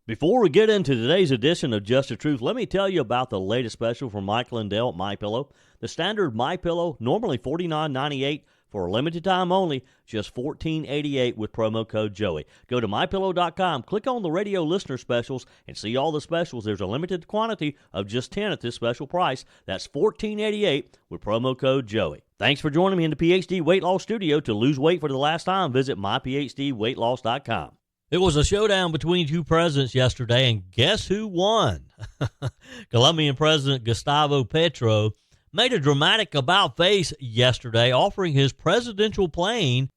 Before we get into today's edition of Just the Truth, let me tell you about the latest special from Michael and Dale at MyPillow. The standard MyPillow, normally $49.98 for a limited time only, just $14.88 with promo code Joey. Go to MyPillow.com, click on the radio listener specials, and see all the specials. There's a limited quantity of just 10 at this special price. That's $14.88 with promo code Joey. Thanks for joining me in the PhD Weight Loss Studio. To lose weight for the last time, visit myphdweightloss.com. It was a showdown between two presidents yesterday, and guess who won? Colombian President Gustavo Petro made a dramatic about-face yesterday, offering his presidential plane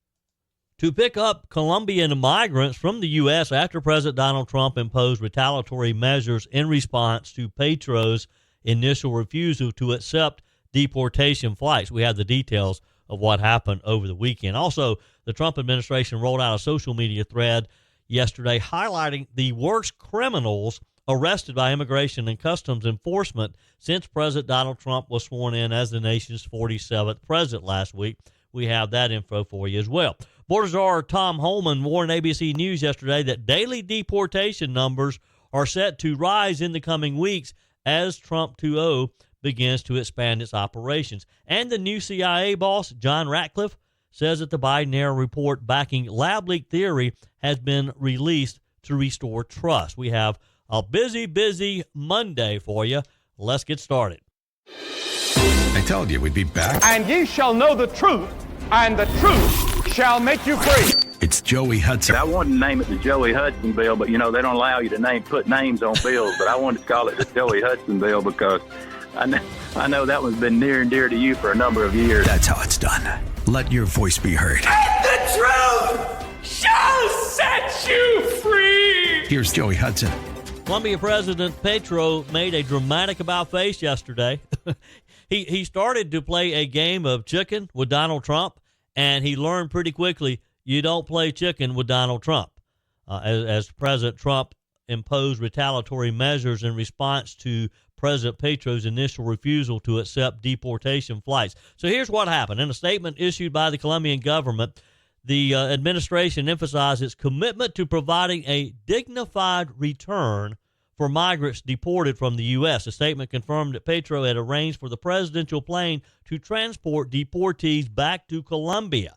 to pick up Colombian migrants from the U.S. after President Donald Trump imposed retaliatory measures in response to Petro's initial refusal to accept deportation flights. We have the details of what happened over the weekend. Also, the Trump administration rolled out a social media thread yesterday highlighting the worst criminals arrested by Immigration and Customs Enforcement since President Donald Trump was sworn in as the nation's 47th president last week. We have that info for you as well. Border Czar Tom Homan warned ABC News yesterday that daily deportation numbers are set to rise in the coming weeks as Trump 2.0 begins to expand its operations. And the new CIA boss, John Ratcliffe, says that the Biden-era report backing lab leak theory has been released to restore trust. We have a busy Monday for you. Let's get started. I told you we'd be back. And ye shall know the truth, and the truth shall make you free. It's Joey Hudson. I wanted to name it the Joey Hudson Bill, but, they don't allow you to put names on bills. But I wanted to call it the Joey Hudson Bill because I know that one's been near and dear to you for a number of years. That's how it's done. Let your voice be heard. And the truth shall set you free. Here's Joey Hudson. Colombian President Petro made a dramatic about-face yesterday. He started to play a game of chicken with Donald Trump, and he learned pretty quickly you don't play chicken with Donald Trump. As President Trump imposed retaliatory measures in response to President Petro's initial refusal to accept deportation flights. So here's what happened. In a statement issued by the Colombian government, the administration emphasized its commitment to providing a dignified return for migrants deported from the U.S. The statement confirmed that Petro had arranged for the presidential plane to transport deportees back to Colombia.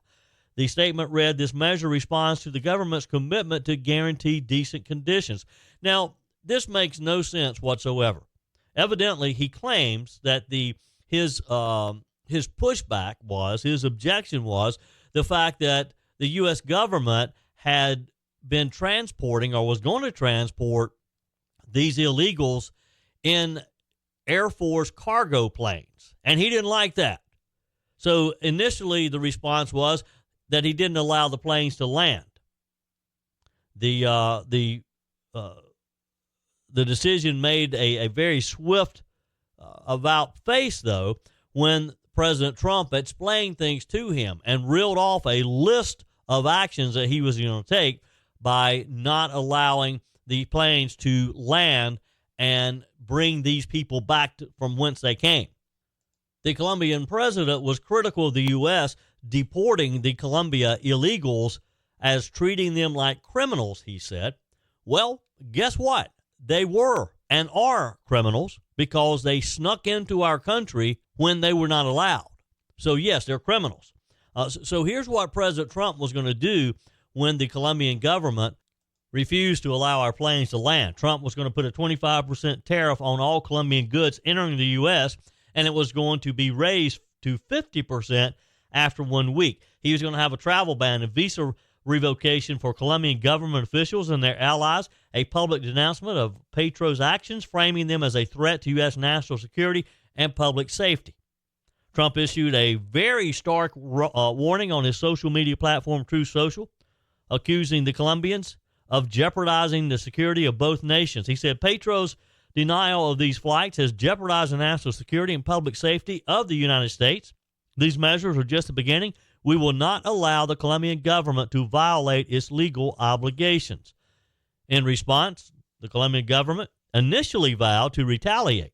The statement read, "This measure responds to the government's commitment to guarantee decent conditions." Now, this makes no sense whatsoever. Evidently, he claims that his pushback was, his objection was, the fact that the U.S. government had been transporting or was going to transport these illegals in Air Force cargo planes. And he didn't like that. So initially the response was that he didn't allow the planes to land. The decision made a very swift about face, though, when President Trump explained things to him and reeled off a list of actions that he was going to take by not allowing the planes to land and bring these people back from whence they came. The Colombian president was critical of the U.S. deporting the Colombia illegals as treating them like criminals, he said. Well, guess what? They were and are criminals because they snuck into our country when they were not allowed. So, yes, they're criminals. So here's what President Trump was going to do when the Colombian government refused to allow our planes to land. Trump was going to put a 25% tariff on all Colombian goods entering the U.S., and it was going to be raised to 50% after 1 week. He was going to have a travel ban and visa revocation for Colombian government officials and their allies, a public denouncement of Petro's actions, framing them as a threat to U.S. national security and public safety. Trump issued a very stark warning on his social media platform, Truth Social, accusing the Colombians of jeopardizing the security of both nations. He said Petro's denial of these flights has jeopardized the national security and public safety of the United States. These measures are just the beginning. We will not allow the Colombian government to violate its legal obligations. In response, the Colombian government initially vowed to retaliate.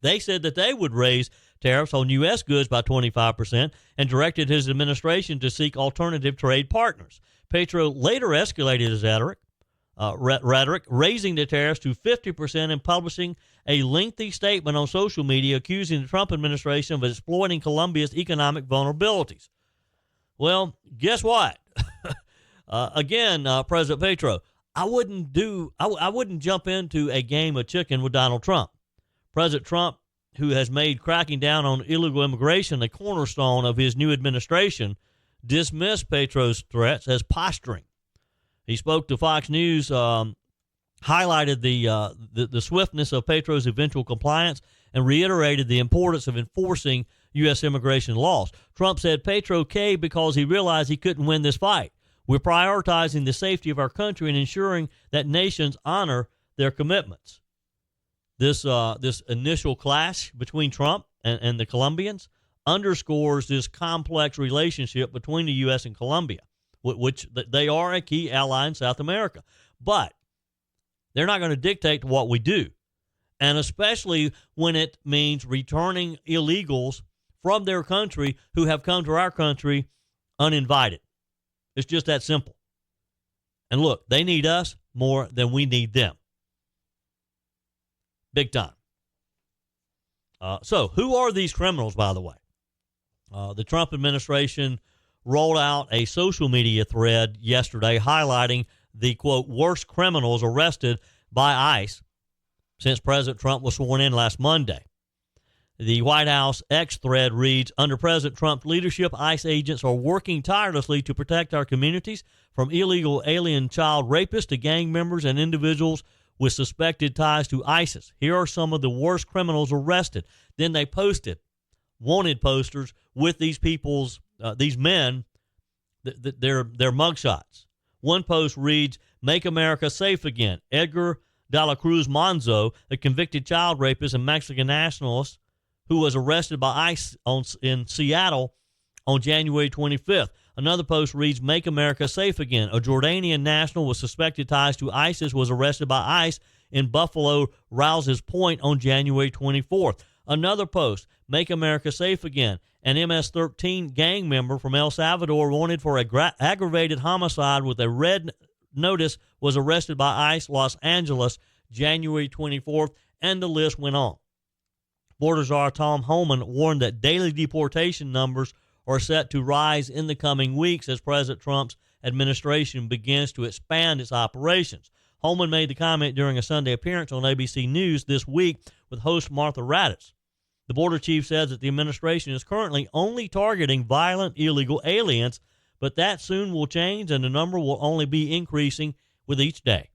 They said that they would raise tariffs on U.S. goods by 25% and directed his administration to seek alternative trade partners. Petro later escalated his rhetoric, rhetoric, raising the tariffs to 50% and publishing a lengthy statement on social media accusing the Trump administration of exploiting Colombia's economic vulnerabilities. Well, guess what? Again, President Petro, I wouldn't jump into a game of chicken with Donald Trump. President Trump, who has made cracking down on illegal immigration a cornerstone of his new administration, dismissed Petro's threats as posturing. He spoke to Fox News, highlighted the swiftness of Petro's eventual compliance, and reiterated the importance of enforcing U.S. immigration laws. Trump said Petro caved because he realized he couldn't win this fight. We're prioritizing the safety of our country and ensuring that nations honor their commitments. This initial clash between Trump and the Colombians underscores this complex relationship between the U.S. and Colombia, which they are a key ally in South America. But they're not going to dictate what we do, and especially when it means returning illegals from their country who have come to our country uninvited. It's just that simple. And look, they need us more than we need them. Big time. So who are these criminals, by the way? The Trump administration rolled out a social media thread yesterday highlighting the, quote, worst criminals arrested by ICE since President Trump was sworn in last Monday. The White House X thread reads, under President Trump's leadership, ICE agents are working tirelessly to protect our communities from illegal alien child rapists to gang members and individuals with suspected ties to ISIS. Here are some of the worst criminals arrested. Then they posted wanted posters with these people's, these men, their mugshots. One post reads, make America safe again. Edgar de la Cruz Monzo, a convicted child rapist and Mexican nationalist who was arrested by ICE in Seattle on January 25th. Another post reads, make America safe again. A Jordanian national with suspected ties to ISIS was arrested by ICE in Buffalo Rouse's Point on January 24th. Another post, make America safe again. An MS-13 gang member from El Salvador wanted for aggravated homicide with a red notice was arrested by ICE Los Angeles January 24th, and the list went on. Border Czar Tom Homan warned that daily deportation numbers are set to rise in the coming weeks as President Trump's administration begins to expand its operations. Homan made the comment during a Sunday appearance on ABC News this week with host Martha Raddatz. The border chief says that the administration is currently only targeting violent illegal aliens, but that soon will change and the number will only be increasing with each day.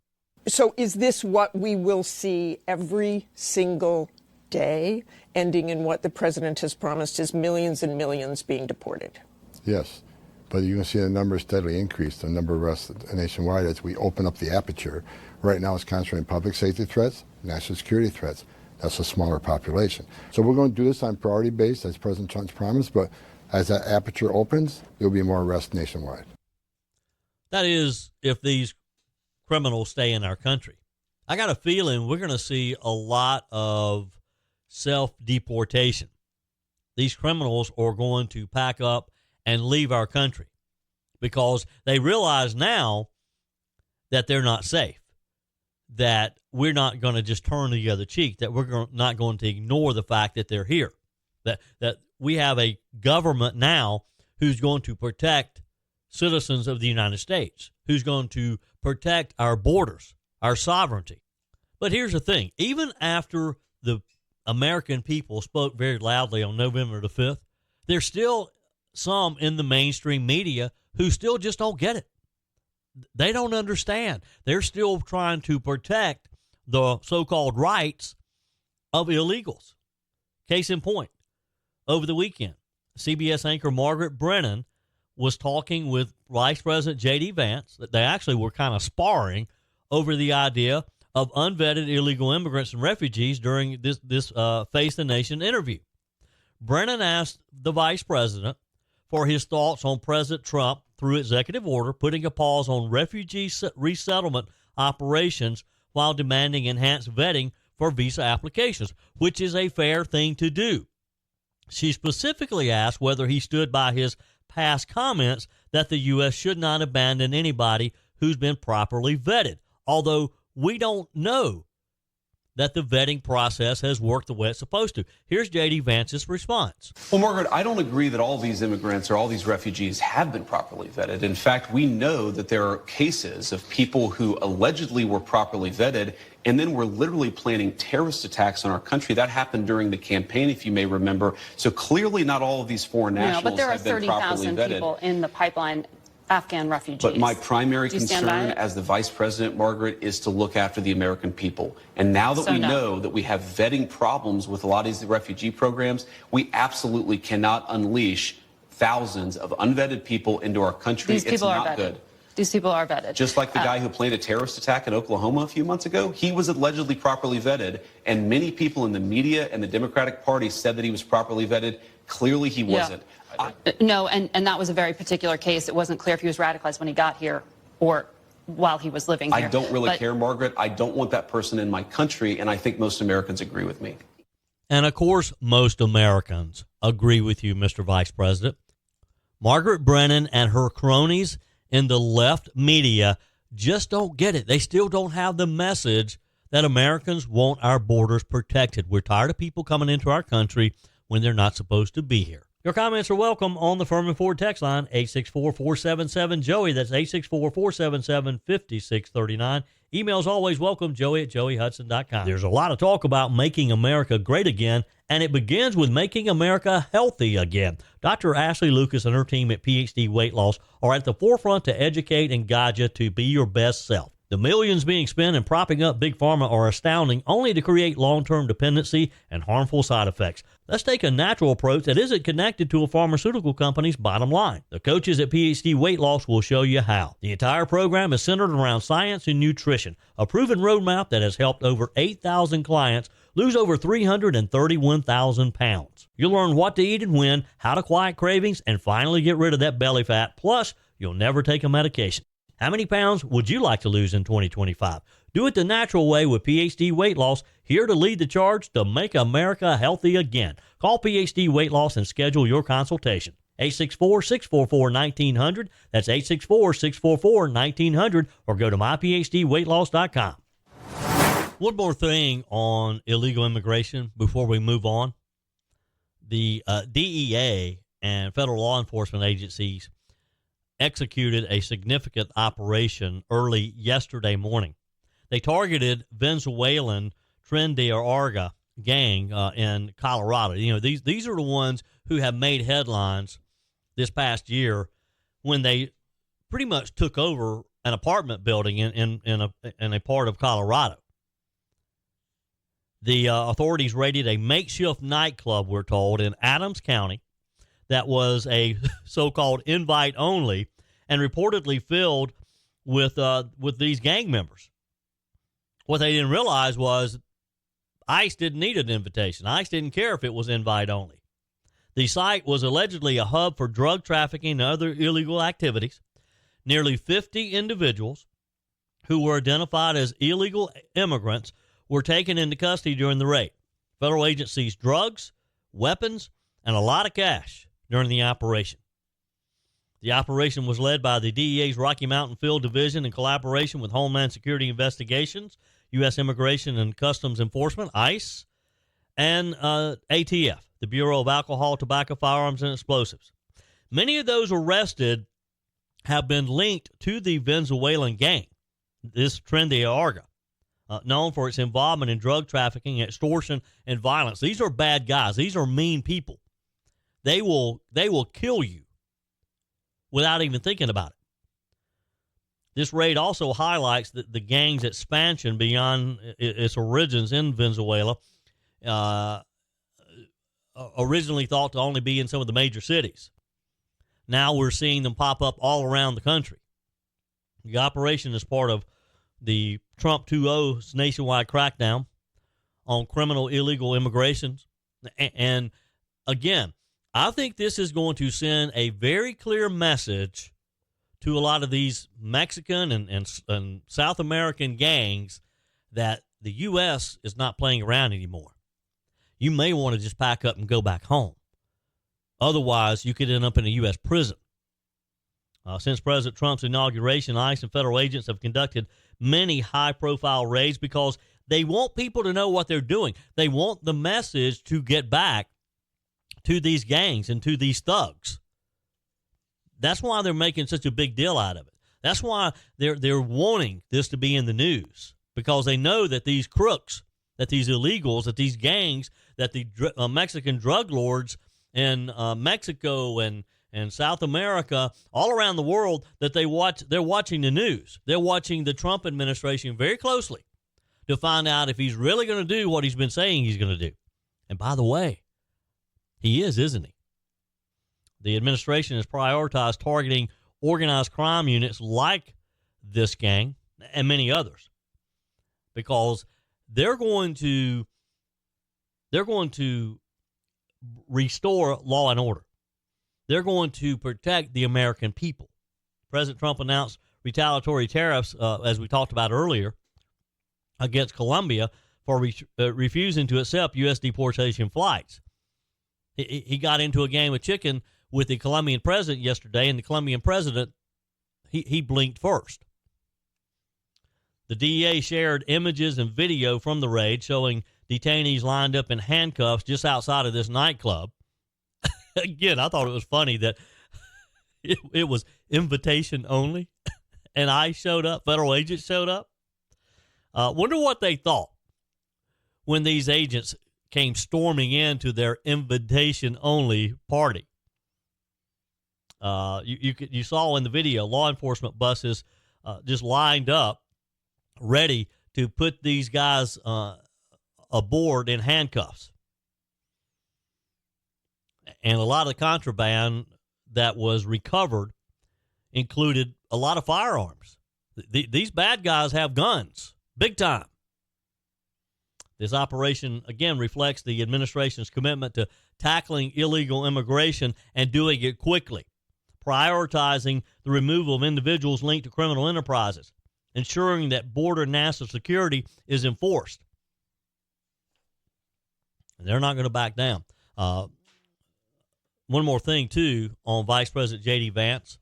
So is this what we will see every single day, ending in what the president has promised is millions and millions being deported? Yes, but you can see the numbers steadily increase, the number of arrests nationwide as we open up the aperture. Right now it's concentrating public safety threats, national security threats. That's a smaller population. So we're going to do this on priority base, as President Trump's promised, but as that aperture opens, there'll be more arrests nationwide. That is, if these criminals stay in our country. I got a feeling we're going to see a lot of self-deportation. These criminals are going to pack up and leave our country because they realize now that they're not safe, that we're not going to just turn the other cheek, that we're not going to ignore the fact that they're here, that we have a government now who's going to protect citizens of the United States, who's going to protect our borders, our sovereignty. But here's the thing. Even after the American people spoke very loudly on November the 5th, there's still some in the mainstream media who still just don't get it. They don't understand. They're still trying to protect the so-called rights of illegals. Case in point, over the weekend, CBS anchor Margaret Brennan was talking with Vice President J.D. Vance. They actually were kind of sparring over the idea of unvetted illegal immigrants and refugees during this Face the Nation interview. Brennan asked the vice president for his thoughts on President Trump, through executive order, putting a pause on refugee resettlement operations while demanding enhanced vetting for visa applications, which is a fair thing to do. She specifically asked whether he stood by his past comments that the U.S. should not abandon anybody who's been properly vetted. although we don't know that the vetting process has worked the way it's supposed to. Here's J.D. Vance's response. Well, Margaret, I don't agree that all these immigrants or all these refugees have been properly vetted. In fact, we know that there are cases of people who allegedly were properly vetted and then were literally planning terrorist attacks on our country. That happened during the campaign, if you may remember. So clearly not all of these foreign nationals but there are have been properly 30,000 vetted. people in the pipeline, Afghan refugees. But my primary Do you stand concern by it? as the vice president, Margaret, is to look after the American people. And now that So we no. know that we have vetting problems with a lot of these refugee programs, we absolutely cannot unleash thousands of unvetted people into our country. These people it's are not vetted. good. These people are vetted. Just like the guy who planned a terrorist attack in Oklahoma a few months ago, he was allegedly properly vetted, and many people in the media and the Democratic Party said that he was properly vetted. Clearly he wasn't. No, and that was a very particular case. It wasn't clear if he was radicalized when he got here or while he was living here. I don't really But care, Margaret. I don't want that person in my country, and I think most Americans agree with me. And, of course, most Americans agree with you, Mr. Vice President. Margaret Brennan and her cronies in the left media just don't get it. They still don't have the message that Americans want our borders protected. We're tired of people coming into our country when they're not supposed to be here. Your comments are welcome on the Firmin Ford text line, 864-477-JOEY. That's 864-477-5639. Emails always welcome, joey@joeyhudson.com. There's a lot of talk about making America great again, and it begins with making America healthy again. Dr. Ashley Lucas and her team at PhD Weight Loss are at the forefront to educate and guide you to be your best self. The millions being spent in propping up Big Pharma are astounding, only to create long-term dependency and harmful side effects. Let's take a natural approach that isn't connected to a pharmaceutical company's bottom line. The coaches at PhD Weight Loss will show you how. The entire program is centered around science and nutrition, a proven roadmap that has helped over 8,000 clients lose over 331,000 pounds. You'll learn what to eat and when, how to quiet cravings, and finally get rid of that belly fat. Plus, you'll never take a medication. How many pounds would you like to lose in 2025? Do it the natural way with PhD Weight Loss, here to lead the charge to make America healthy again. Call PhD Weight Loss and schedule your consultation. 864-644-1900. That's 864-644-1900, or go to myphdweightloss.com. One more thing on illegal immigration before we move on. The DEA and federal law enforcement agencies executed a significant operation early yesterday morning. They targeted Venezuelan Tren de Arga gang in Colorado. You know, these are the ones who have made headlines this past year when they pretty much took over an apartment building in a part of Colorado. The authorities raided a makeshift nightclub, we're told, in Adams County that was a so-called invite only and reportedly filled with these gang members. What they didn't realize was ICE didn't need an invitation. ICE didn't care if it was invite only. The site was allegedly a hub for drug trafficking and other illegal activities. Nearly 50 individuals who were identified as illegal immigrants were taken into custody during the raid. Federal agents seized drugs, weapons, and a lot of cash during the operation. The operation was led by the DEA's Rocky Mountain Field Division in collaboration with Homeland Security Investigations, U.S. Immigration and Customs Enforcement, ICE, and ATF, the Bureau of Alcohol, Tobacco, Firearms, and Explosives. Many of those arrested have been linked to the Venezuelan gang, this Tren de Arga, known for its involvement in drug trafficking, extortion, and violence. These are bad guys. These are mean people. They will kill you without even thinking about it. This raid also highlights the gang's expansion beyond its origins in Venezuela, originally thought to only be in some of the major cities. Now we're seeing them pop up all around the country. The operation is part of the Trump 2.0's nationwide crackdown on criminal illegal immigrations. And again, I think this is going to send a very clear message to a lot of these Mexican and South American gangs that the U.S. is not playing around anymore. You may want to just pack up and go back home. Otherwise, you could end up in a U.S. prison. Since President Trump's inauguration, ICE and federal agents have conducted many high-profile raids because they want people to know what they're doing. They want the message to get back to these gangs and to these thugs. That's why they're making such a big deal out of it. That's why they're wanting this to be in the news, because they know that these crooks, that these illegals, that these gangs, that the Mexican drug lords in Mexico and South America, all around the world, that they're watching the news. They're watching the Trump administration very closely to find out if he's really going to do what he's been saying he's going to do. And by the way, he is, isn't he? The administration has prioritized targeting organized crime units like this gang and many others, because they're going to restore law and order. They're going to protect the American people. President Trump announced retaliatory tariffs, as we talked about earlier, against Colombia for refusing to accept U.S. deportation flights. He got into a game of chicken with the Colombian president yesterday, and the Colombian president, he blinked first. The DEA shared images and video from the raid showing detainees lined up in handcuffs just outside of this nightclub. Again, I thought it was funny that it was invitation only, and ICE showed up, federal agents showed up. Wonder what they thought when these agents came storming into their invitation-only party. You saw in the video law enforcement buses just lined up, ready to put these guys aboard in handcuffs. And a lot of the contraband that was recovered included a lot of firearms. These bad guys have guns, big time. This operation, again, reflects the administration's commitment to tackling illegal immigration and doing it quickly, prioritizing the removal of individuals linked to criminal enterprises, ensuring that border national security is enforced. And they're not going to back down. One more thing, too, on Vice President J.D. Vance,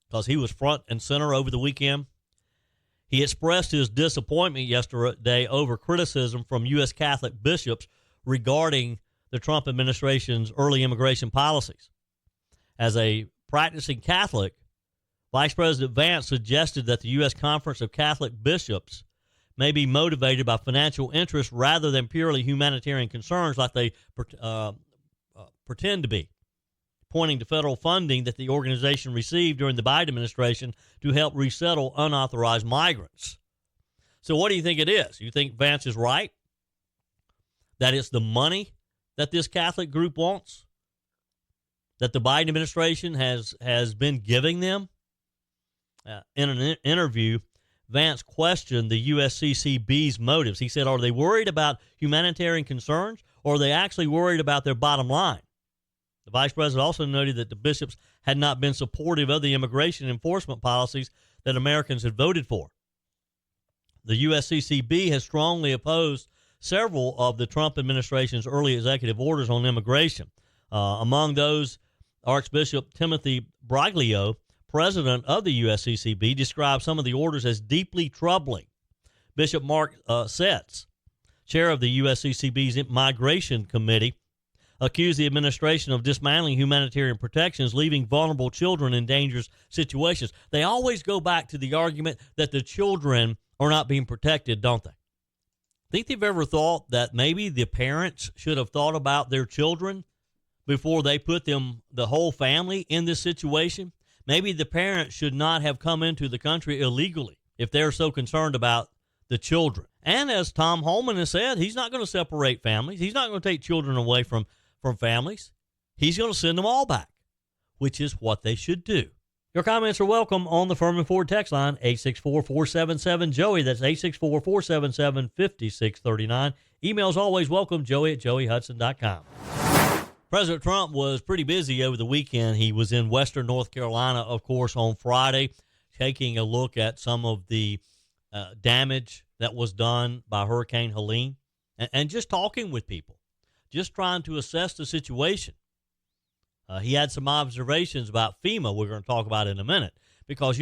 because he was front and center over the weekend. He expressed his disappointment yesterday over criticism from U.S. Catholic bishops regarding the Trump administration's early immigration policies. As a practicing Catholic, Vice President Vance suggested that the U.S. Conference of Catholic Bishops may be motivated by financial interests rather than purely humanitarian concerns like they pretend to be, pointing to federal funding that the organization received during the Biden administration to help resettle unauthorized migrants. So what do you think it is? You think Vance is right? That it's the money that this Catholic group wants? That the Biden administration has been giving them? In an interview, Vance questioned the USCCB's motives. He said, are they worried about humanitarian concerns, or are they actually worried about their bottom line? The vice president also noted that the bishops had not been supportive of the immigration enforcement policies that Americans had voted for. The USCCB has strongly opposed several of the Trump administration's early executive orders on immigration. Among those, Archbishop Timothy Braglio, president of the USCCB, described some of the orders as deeply troubling. Bishop Mark Setz, chair of the USCCB's Migration Committee, accused the administration of dismantling humanitarian protections, leaving vulnerable children in dangerous situations. They always go back to the argument that the children are not being protected, don't they? Think they've ever thought that maybe the parents should have thought about their children before they put the whole family in this situation? Maybe the parents should not have come into the country illegally if they're so concerned about the children. And as Tom Homan has said, he's not going to separate families. He's not going to take children away from families. He's going to send them all back, which is what they should do. Your comments are welcome on the Firmin Ford text line, 864-477-JOEY. That's 864-477-5639. Emails always welcome, joey@joeyhudson.com. President Trump was pretty busy over the weekend. He was in Western North Carolina, of course, on Friday, taking a look at some of the damage that was done by Hurricane Helene and just talking with people, just trying to assess the situation. He had some observations about FEMA we're going to talk about in a minute because,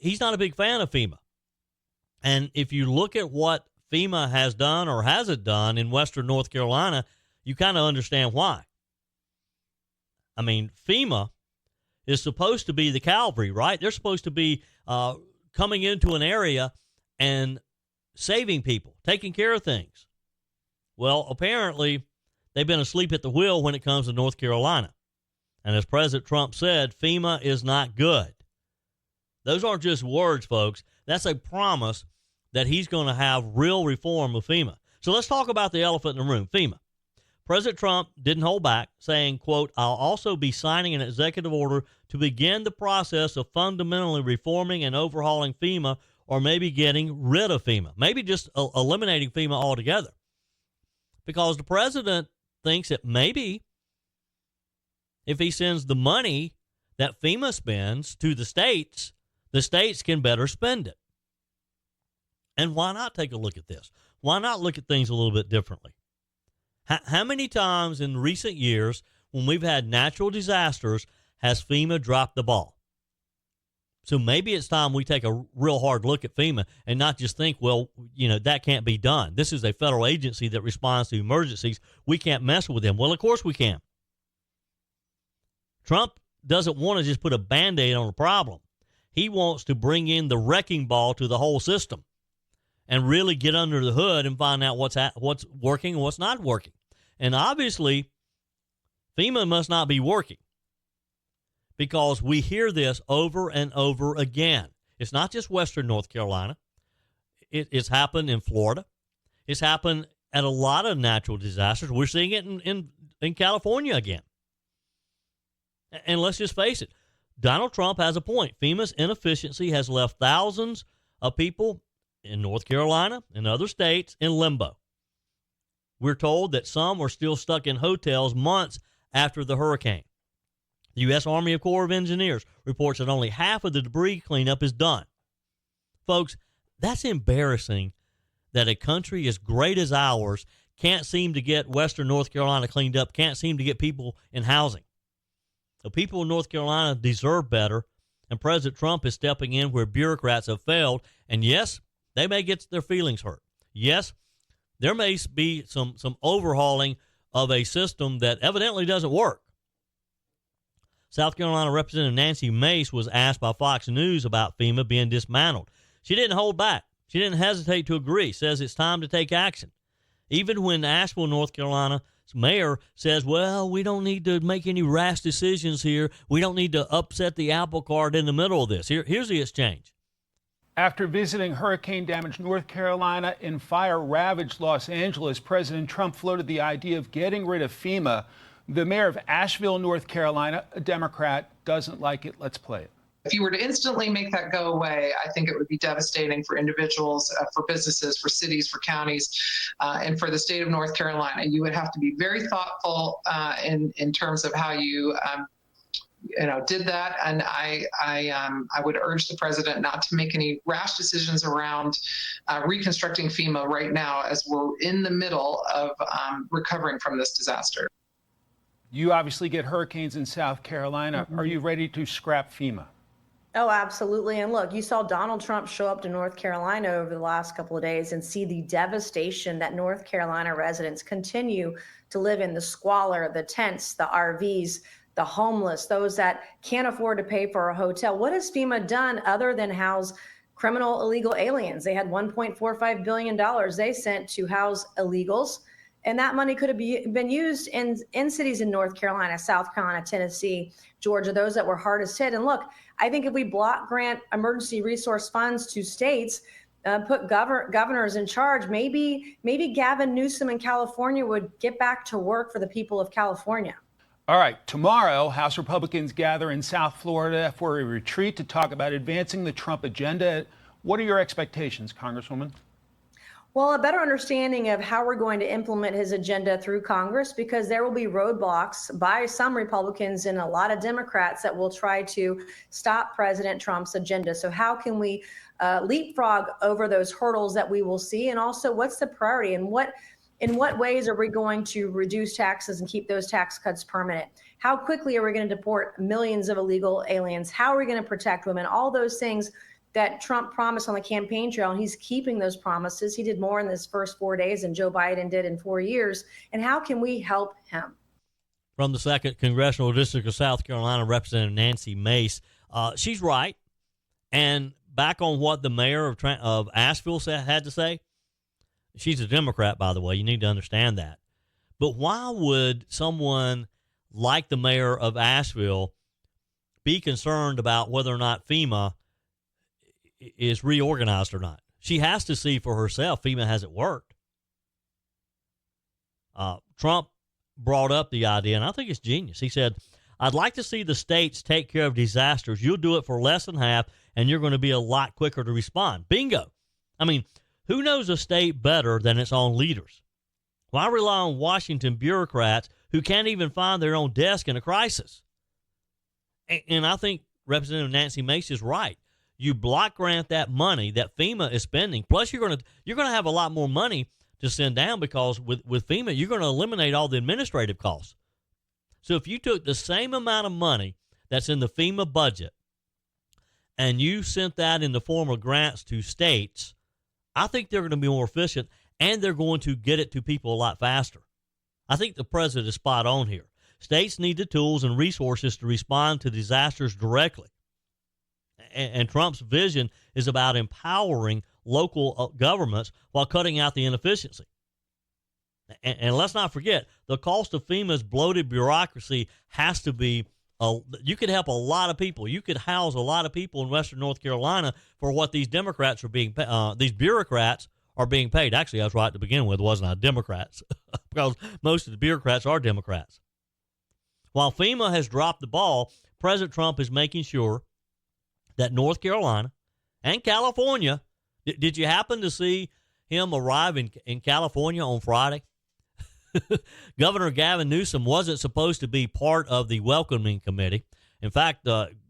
he's not a big fan of FEMA. And if you look at what FEMA has done or hasn't done in Western North Carolina, you kind of understand why. I mean, FEMA is supposed to be the cavalry, right? They're supposed to be coming into an area and saving people, taking care of things. Well, apparently, they've been asleep at the wheel when it comes to North Carolina. And as President Trump said, FEMA is not good. Those aren't just words, folks. That's a promise that he's going to have real reform of FEMA. So let's talk about the elephant in the room, FEMA. President Trump didn't hold back, saying, quote, I'll also be signing an executive order to begin the process of fundamentally reforming and overhauling FEMA, or maybe getting rid of FEMA, maybe just eliminating FEMA altogether. Because the president thinks that maybe if he sends the money that FEMA spends to the states can better spend it. And why not take a look at this? Why not look at things a little bit differently? How many times in recent years when we've had natural disasters has FEMA dropped the ball? So maybe it's time we take a real hard look at FEMA and not just think, well, that can't be done. This is a federal agency that responds to emergencies. We can't mess with them. Well, of course we can. Trump doesn't want to just put a Band-Aid on a problem. He wants to bring in the wrecking ball to the whole system and really get under the hood and find out what's working and what's not working. And obviously, FEMA must not be working, because we hear this over and over again. It's not just Western North Carolina. It's happened in Florida. It's happened at a lot of natural disasters. We're seeing it in California again. And let's just face it, Donald Trump has a point. FEMA's inefficiency has left thousands of people in North Carolina and other states in limbo. We're told that some are still stuck in hotels months after the hurricane. The U.S. Army Corps of Engineers reports that only half of the debris cleanup is done. Folks, that's embarrassing that a country as great as ours can't seem to get Western North Carolina cleaned up, can't seem to get people in housing. The people of North Carolina deserve better, and President Trump is stepping in where bureaucrats have failed. And yes, they may get their feelings hurt. Yes, there may be some overhauling of a system that evidently doesn't work. South Carolina Representative Nancy Mace was asked by Fox News about FEMA being dismantled. She didn't hold back. She didn't hesitate to agree, says it's time to take action. Even when Asheville, North Carolina's mayor says, well, we don't need to make any rash decisions here. We don't need to upset the apple cart in the middle of this. Here's the exchange. After visiting hurricane-damaged North Carolina and fire-ravaged Los Angeles, President Trump floated the idea of getting rid of FEMA. The mayor of Asheville, North Carolina, a Democrat, doesn't like it. Let's play it. If you were to instantly make that go away, I think it would be devastating for individuals, for businesses, for cities, for counties, and for the state of North Carolina. You would have to be very thoughtful in terms of how you did that. And I would urge the president not to make any rash decisions around reconstructing FEMA right now, as we're in the middle of recovering from this disaster. You obviously get hurricanes in South Carolina. Are you ready to scrap FEMA? Oh, absolutely. And look, you saw Donald Trump show up to North Carolina over the last couple of days and see the devastation that North Carolina residents continue to live in, the squalor, the tents, the RVs, the homeless, those that can't afford to pay for a hotel. What has FEMA done other than house criminal illegal aliens? They had $1.45 billion they sent to house illegals. And that money could have been used in cities in North Carolina, South Carolina, Tennessee, Georgia, those that were hardest hit. And look, I think if we block grant emergency resource funds to states, put governors in charge, maybe Gavin Newsom in California would get back to work for the people of California. All right. Tomorrow, House Republicans gather in South Florida for a retreat to talk about advancing the Trump agenda. What are your expectations, Congresswoman? Well, a better understanding of how we're going to implement his agenda through Congress, because there will be roadblocks by some Republicans and a lot of Democrats that will try to stop President Trump's agenda. So how can we leapfrog over those hurdles that we will see? And also, what's the priority, and in what ways are we going to reduce taxes and keep those tax cuts permanent? How quickly are we going to deport millions of illegal aliens? How are we going to protect women? All those things that Trump promised on the campaign trail, and he's keeping those promises. He did more in his first 4 days than Joe Biden did in 4 years. And how can we help him? From the 2nd Congressional District of South Carolina, Representative Nancy Mace. She's right. And back on what the mayor of Asheville had to say, she's a Democrat, by the way. You need to understand that. But why would someone like the mayor of Asheville be concerned about whether or not FEMA is reorganized or not? She has to see for herself FEMA hasn't worked. Trump brought up the idea, and I think it's genius. He said, I'd like to see the states take care of disasters. You'll do it for less than half, and you're going to be a lot quicker to respond. Bingo. I mean, who knows a state better than its own leaders? Why rely on Washington bureaucrats who can't even find their own desk in a crisis? And I think Representative Nancy Mace is right. You block grant that money that FEMA is spending. Plus, you're going to have a lot more money to send down because with FEMA, you're going to eliminate all the administrative costs. So if you took the same amount of money that's in the FEMA budget and you sent that in the form of grants to states, I think they're going to be more efficient and they're going to get it to people a lot faster. I think the president is spot on here. States need the tools and resources to respond to disasters directly. And Trump's vision is about empowering local governments while cutting out the inefficiency. And let's not forget, the cost of FEMA's bloated bureaucracy has to be, you could help a lot of people. You could house a lot of people in Western North Carolina for what these Democrats are being, these bureaucrats are being paid. Actually, I was right to begin with, wasn't I? Democrats, because most of the bureaucrats are Democrats. While FEMA has dropped the ball, President Trump is making sure that North Carolina and California, did you happen to see him arrive in California on Friday? Governor Gavin Newsom wasn't supposed to be part of the welcoming committee. In fact,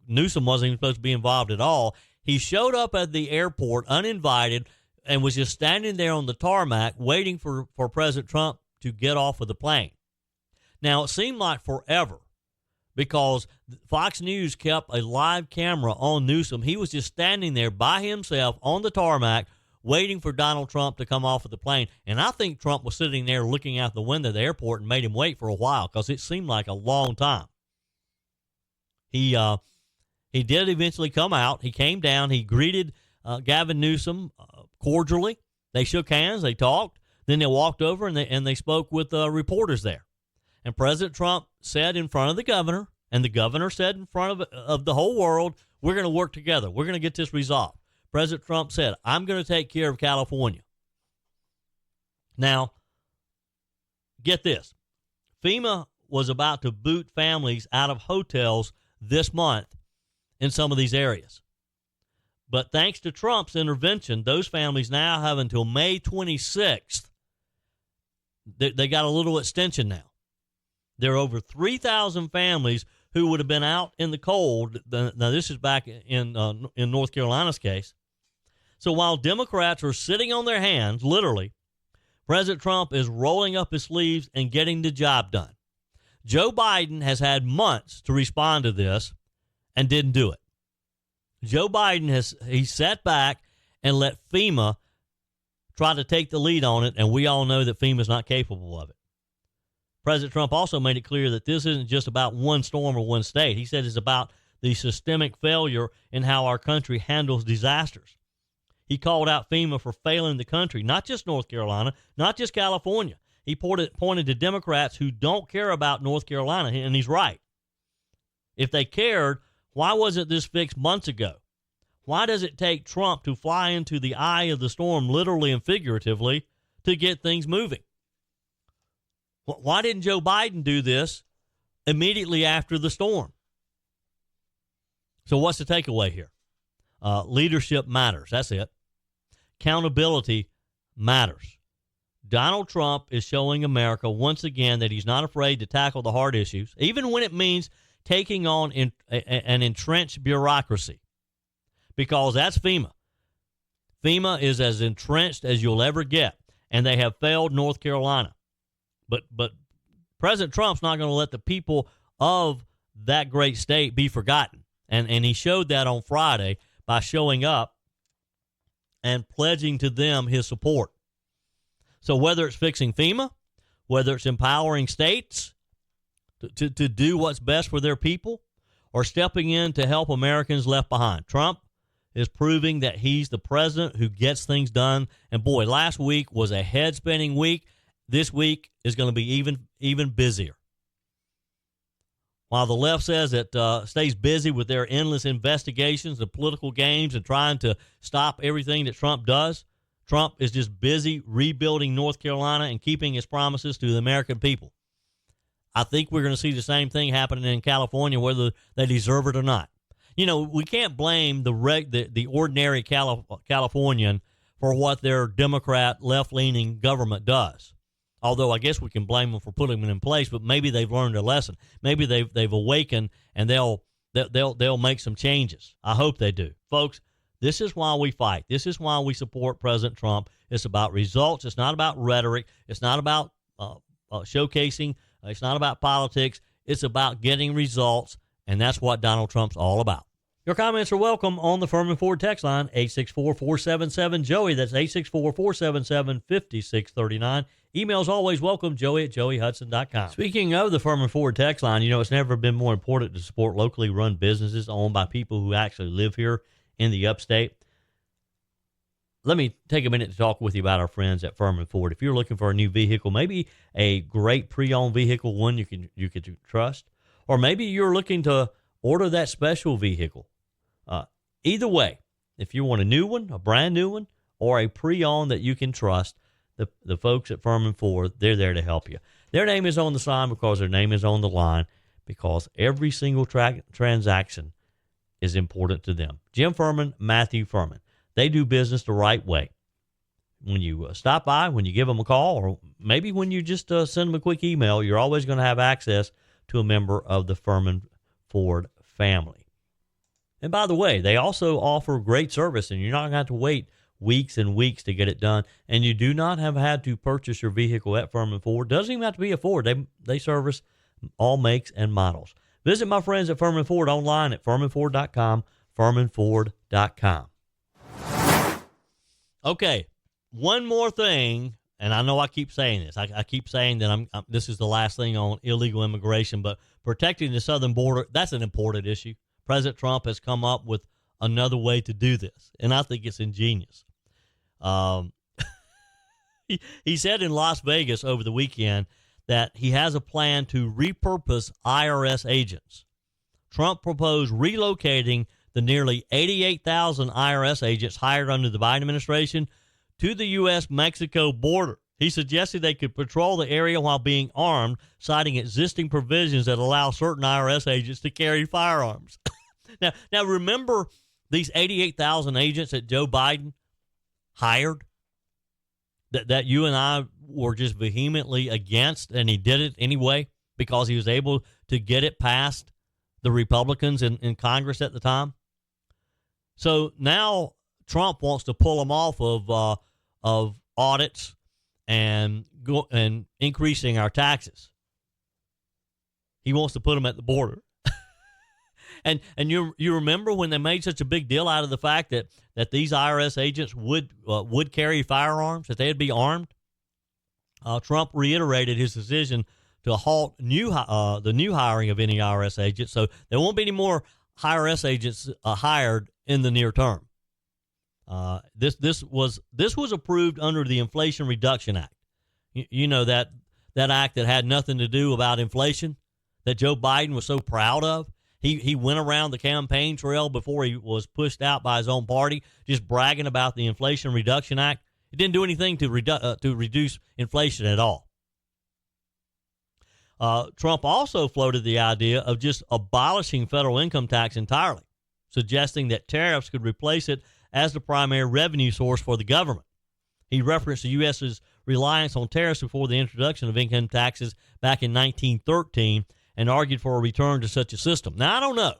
Newsom wasn't even supposed to be involved at all. He showed up at the airport uninvited and was just standing there on the tarmac waiting for President Trump to get off of the plane. Now, it seemed like forever because Fox News kept a live camera on Newsom. He was just standing there by himself on the tarmac waiting for Donald Trump to come off of the plane. And I think Trump was sitting there looking out the window of the airport and made him wait for a while because it seemed like a long time. He did eventually come out. He came down. He greeted Gavin Newsom cordially. They shook hands. They talked. Then they walked over and they spoke with reporters there. And President Trump said in front of the governor, and the governor said in front of the whole world, we're going to work together. We're going to get this resolved. President Trump said, I'm going to take care of California. Now, get this. FEMA was about to boot families out of hotels this month in some of these areas. But thanks to Trump's intervention, those families now have until May 26th. They got a little extension now. There are over 3,000 families who would have been out in the cold. Now, this is back in North Carolina's case. So while Democrats are sitting on their hands, literally, President Trump is rolling up his sleeves and getting the job done. Joe Biden has had months to respond to this and didn't do it. Joe Biden he sat back and let FEMA try to take the lead on it, and we all know that FEMA is not capable of it. President Trump also made it clear that this isn't just about one storm or one state. He said it's about the systemic failure in how our country handles disasters. He called out FEMA for failing the country, not just North Carolina, not just California. He pointed to Democrats who don't care about North Carolina, and he's right. If they cared, why wasn't this fixed months ago? Why does it take Trump to fly into the eye of the storm, literally and figuratively, to get things moving? Why didn't Joe Biden do this immediately after the storm? So what's the takeaway here? Leadership matters. That's it. Accountability matters. Donald Trump is showing America once again that he's not afraid to tackle the hard issues, even when it means taking on an entrenched bureaucracy, because that's FEMA. FEMA is as entrenched as you'll ever get, and they have failed North Carolina. But President Trump's not going to let the people of that great state be forgotten. And he showed that on Friday by showing up and pledging to them his support. So whether it's fixing FEMA, whether it's empowering states to do what's best for their people, or stepping in to help Americans left behind, Trump is proving that he's the president who gets things done. And boy, last week was a head-spinning week. This week is going to be even busier. While the left says it stays busy with their endless investigations and political games and trying to stop everything that Trump does, Trump is just busy rebuilding North Carolina and keeping his promises to the American people. I think we're going to see the same thing happening in California, whether they deserve it or not. You know, we can't blame the ordinary Californian for what their Democrat left-leaning government does. Although I guess we can blame them for putting them in place, but maybe they've learned a lesson. Maybe they've awakened and they'll make some changes. I hope they do. Folks, this is why we fight. This is why we support President Trump. It's about results. It's not about rhetoric. It's not about showcasing. It's not about politics. It's about getting results, and that's what Donald Trump's all about. Your comments are welcome on the Firmin Ford text line, 864-477-JOEY. That's 864-477-5639. Emails always welcome, joey@joeyhudson.com. Speaking of the Firmin Ford text line, you know, it's never been more important to support locally run businesses owned by people who actually live here in the upstate. Let me take a minute to talk with you about our friends at Firmin Ford. If you're looking for a new vehicle, maybe a great pre-owned vehicle, one you can trust, or maybe you're looking to order that special vehicle. Either way, if you want a new one, a brand new one, or a pre-owned that you can trust, the folks at Firmin Ford, they're there to help you. Their name is on the sign because their name is on the line, because every single transaction is important to them. Jim Firmin, Matthew Firmin. They do business the right way. When you stop by, when you give them a call, or maybe when you just send them a quick email, you're always going to have access to a member of the Firmin Ford family. And by the way, they also offer great service, and you're not going to have to wait weeks and weeks to get it done. And you do not have had to purchase your vehicle at Firmin Ford. Doesn't even have to be a Ford. They service all makes and models. Visit my friends at Firmin Ford online at firminford.com, firminford.com. Okay, one more thing, and I know I keep saying this. I keep saying that this is the last thing on illegal immigration, but protecting the southern border, that's an important issue. President Trump has come up with another way to do this, and I think it's ingenious. He said in Las Vegas over the weekend that he has a plan to repurpose IRS agents. Trump proposed relocating the nearly 88,000 IRS agents hired under the Biden administration to the U.S.-Mexico border. He suggested they could patrol the area while being armed, citing existing provisions that allow certain IRS agents to carry firearms. Now, remember these 88,000 agents that Joe Biden hired that you and I were just vehemently against, and he did it anyway because he was able to get it past the Republicans in Congress at the time? So now Trump wants to pull them off of audits and increasing our taxes. He wants to put them at the border. and you remember when they made such a big deal out of the fact that these IRS agents would carry firearms, that they'd be armed? Trump reiterated his decision to halt the new hiring of any IRS agents, so there won't be any more IRS agents hired in the near term. This was approved under the Inflation Reduction Act. You know, that act that had nothing to do about inflation, that Joe Biden was so proud of. He went around the campaign trail before he was pushed out by his own party, just bragging about the Inflation Reduction Act. It didn't do anything to reduce inflation at all. Trump also floated the idea of just abolishing federal income tax entirely, suggesting that tariffs could replace it as the primary revenue source for the government. He referenced the U.S.'s reliance on tariffs before the introduction of income taxes back in 1913 and argued for a return to such a system. Now, I don't know,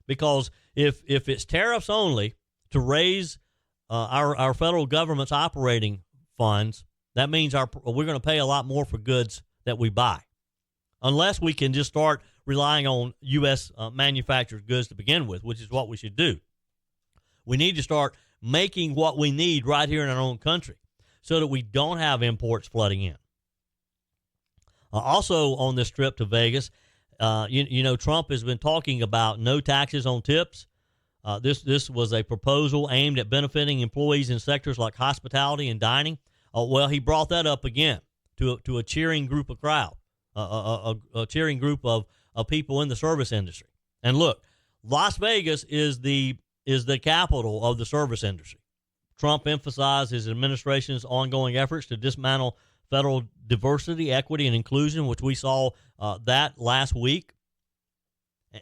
because if it's tariffs only to raise our federal government's operating funds, that means we're going to pay a lot more for goods that we buy, unless we can just start relying on U.S. manufactured goods to begin with, which is what we should do. We need to start making what we need right here in our own country so that we don't have imports flooding in. Also on this trip to Vegas, Trump has been talking about no taxes on tips. This was a proposal aimed at benefiting employees in sectors like hospitality and dining. Well, he brought that up again to a cheering group of a cheering group of people in the service industry. And look, Las Vegas is the capital of the service industry. Trump emphasized his administration's ongoing efforts to dismantle federal diversity, equity, and inclusion, which we saw that last week.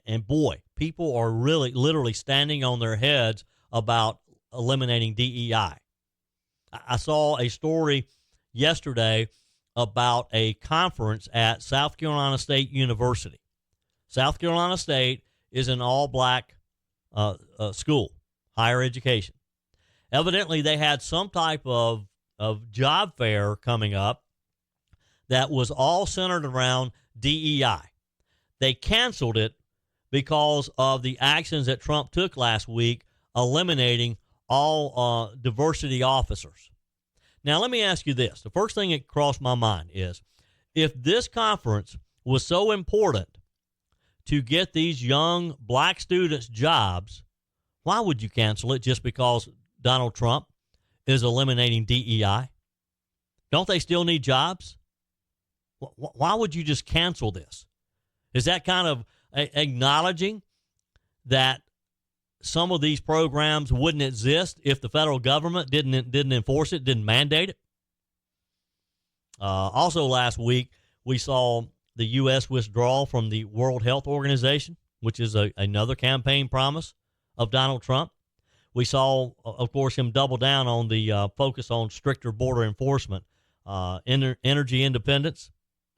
And boy, people are really literally standing on their heads about eliminating DEI. I saw a story yesterday about a conference at South Carolina State University. South Carolina State is an all-black school, higher education. Evidently, they had some type of job fair coming up that was all centered around DEI. They canceled it because of the actions that Trump took last week, eliminating all diversity officers. Now, let me ask you this. The first thing that crossed my mind is, if this conference was so important to get these young black students jobs, why would you cancel it just because Donald Trump is eliminating DEI? Don't they still need jobs? Why would you just cancel this? Is that kind of acknowledging that some of these programs wouldn't exist if the federal government didn't enforce it, didn't mandate it? Also last week, we saw the U.S. withdrawal from the World Health Organization, which is another campaign promise of Donald Trump. We saw, of course, him double down on the focus on stricter border enforcement, energy independence.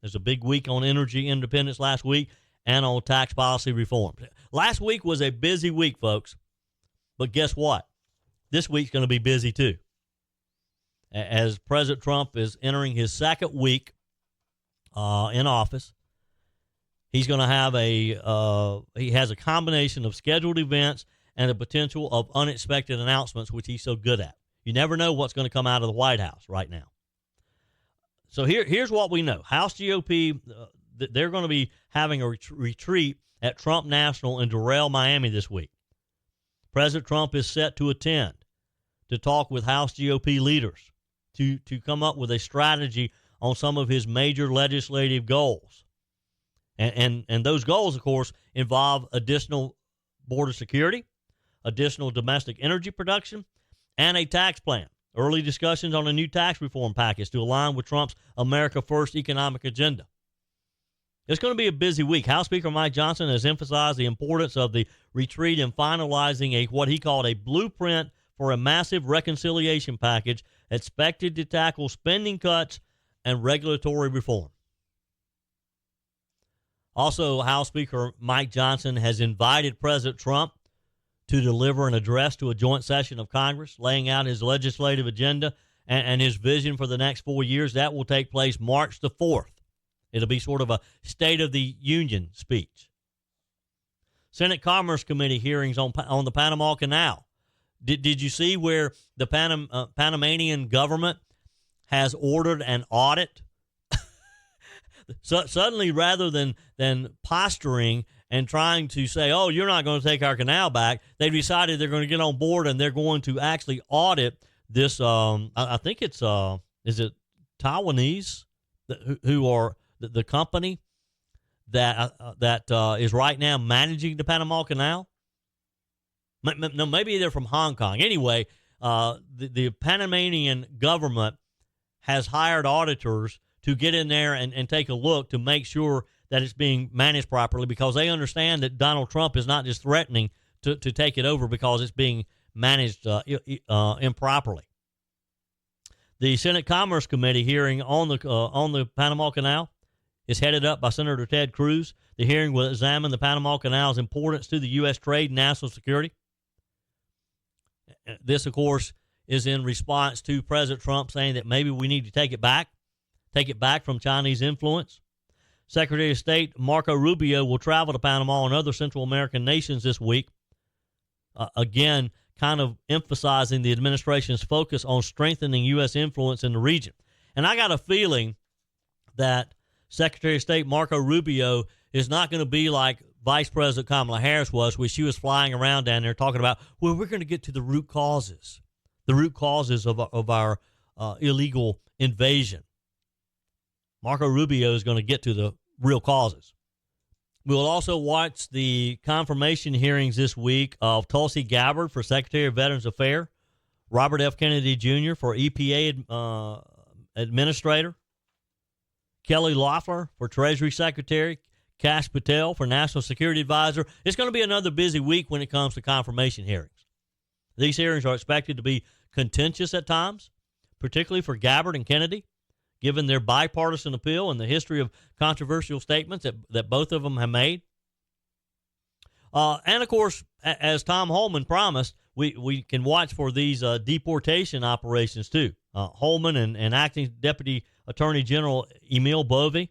There's a big week on energy independence last week, and on tax policy reform. Last week was a busy week, folks. But guess what? This week's going to be busy, too. As President Trump is entering his second week in office, he's going to have he has a combination of scheduled events and the potential of unexpected announcements, which he's so good at. You never know what's going to come out of the White House right now. So here's what we know. House GOP, they're going to be having a retreat at Trump National in Doral, Miami this week. President Trump is set to attend to talk with House GOP leaders to come up with a strategy on some of his major legislative goals. And those goals, of course, involve additional border security, additional domestic energy production, and a tax plan. Early discussions on a new tax reform package to align with Trump's America First economic agenda. It's going to be a busy week. House Speaker Mike Johnson has emphasized the importance of the retreat in finalizing what he called a blueprint for a massive reconciliation package expected to tackle spending cuts and regulatory reform. Also, House Speaker Mike Johnson has invited President Trump to deliver an address to a joint session of Congress, laying out his legislative agenda and his vision for the next 4 years. That will take place March the 4th. It'll be sort of a State of the Union speech. Senate Commerce Committee hearings on the Panama Canal. Did you see where the Panamanian government has ordered an audit? So suddenly, rather than posturing and trying to say, oh, you're not going to take our canal back, they decided they're going to get on board and they're going to actually audit this. I think it's, is it Taiwanese who are the company that is right now managing the Panama Canal? No, maybe they're from Hong Kong. Anyway, the Panamanian government has hired auditors to get in there and take a look to make sure that it's being managed properly, because they understand that Donald Trump is not just threatening to take it over because it's being managed improperly. The Senate Commerce Committee hearing on the Panama Canal is headed up by Senator Ted Cruz. The hearing will examine the Panama Canal's importance to the U.S. trade and national security. This, of course, is in response to President Trump saying that maybe we need to take it back from Chinese influence. Secretary of State Marco Rubio will travel to Panama and other Central American nations this week, again, kind of emphasizing the administration's focus on strengthening U.S. influence in the region. And I got a feeling that Secretary of State Marco Rubio is not going to be like Vice President Kamala Harris was, where she was flying around down there talking about, well, we're going to get to the root causes of our illegal invasion. Marco Rubio is going to get to the real causes. We will also watch the confirmation hearings this week of Tulsi Gabbard for Secretary of Veterans Affairs, Robert F. Kennedy Jr. for EPA Administrator, Kelly Loeffler for Treasury Secretary, Kash Patel for National Security Advisor. It's going to be another busy week when it comes to confirmation hearings. These hearings are expected to be contentious at times, particularly for Gabbard and Kennedy, given their bipartisan appeal and the history of controversial statements that both of them have made. And, of course, as Tom Homan promised, we can watch for these deportation operations, too. Homan and Acting Deputy Attorney General Emil Bovee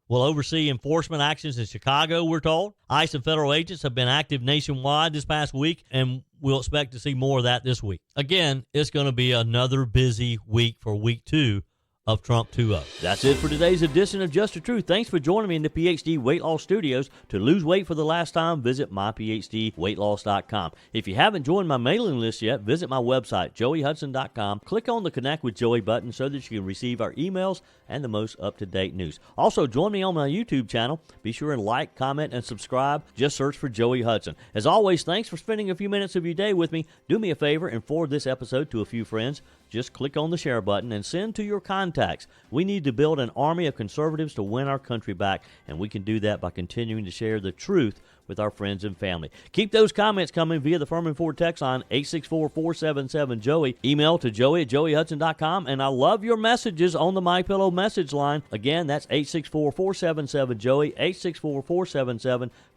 will oversee enforcement actions in Chicago, we're told. ICE and federal agents have been active nationwide this past week, and we'll expect to see more of that this week. Again, it's going to be another busy week for week 2 of Trump 2.0. That's it for today's edition of Just the Truth. Thanks for joining me in the PhD Weight Loss Studios. To lose weight for the last time, visit myphdweightloss.com. If you haven't joined my mailing list yet, visit my website, joeyhudson.com. Click on the Connect with Joey button so that you can receive our emails and the most up-to-date news. Also, join me on my YouTube channel. Be sure and like, comment, and subscribe. Just search for Joey Hudson. As always, thanks for spending a few minutes of your day with me. Do me a favor and forward this episode to a few friends. Just click on the share button and send to your contacts. We need to build an army of conservatives to win our country back, and we can do that by continuing to share the truth with our friends and family. Keep those comments coming via the Firmin Ford text line 864-477-JOEY. Email to joey@joeyhudson.com, and I love your messages on the MyPillow message line. Again, that's 864-477-JOEY,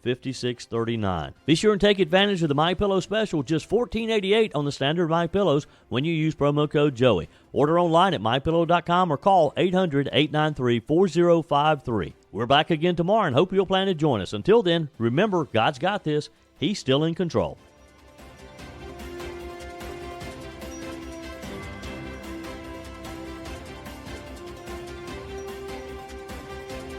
864-477-5639. Be sure and take advantage of the MyPillow special, just $14.88 on the standard MyPillows when you use promo code Joey. Order online at mypillow.com or call 800-893-4053. We're back again tomorrow and hope you'll plan to join us. Until then, remember, God's got this. He's still in control.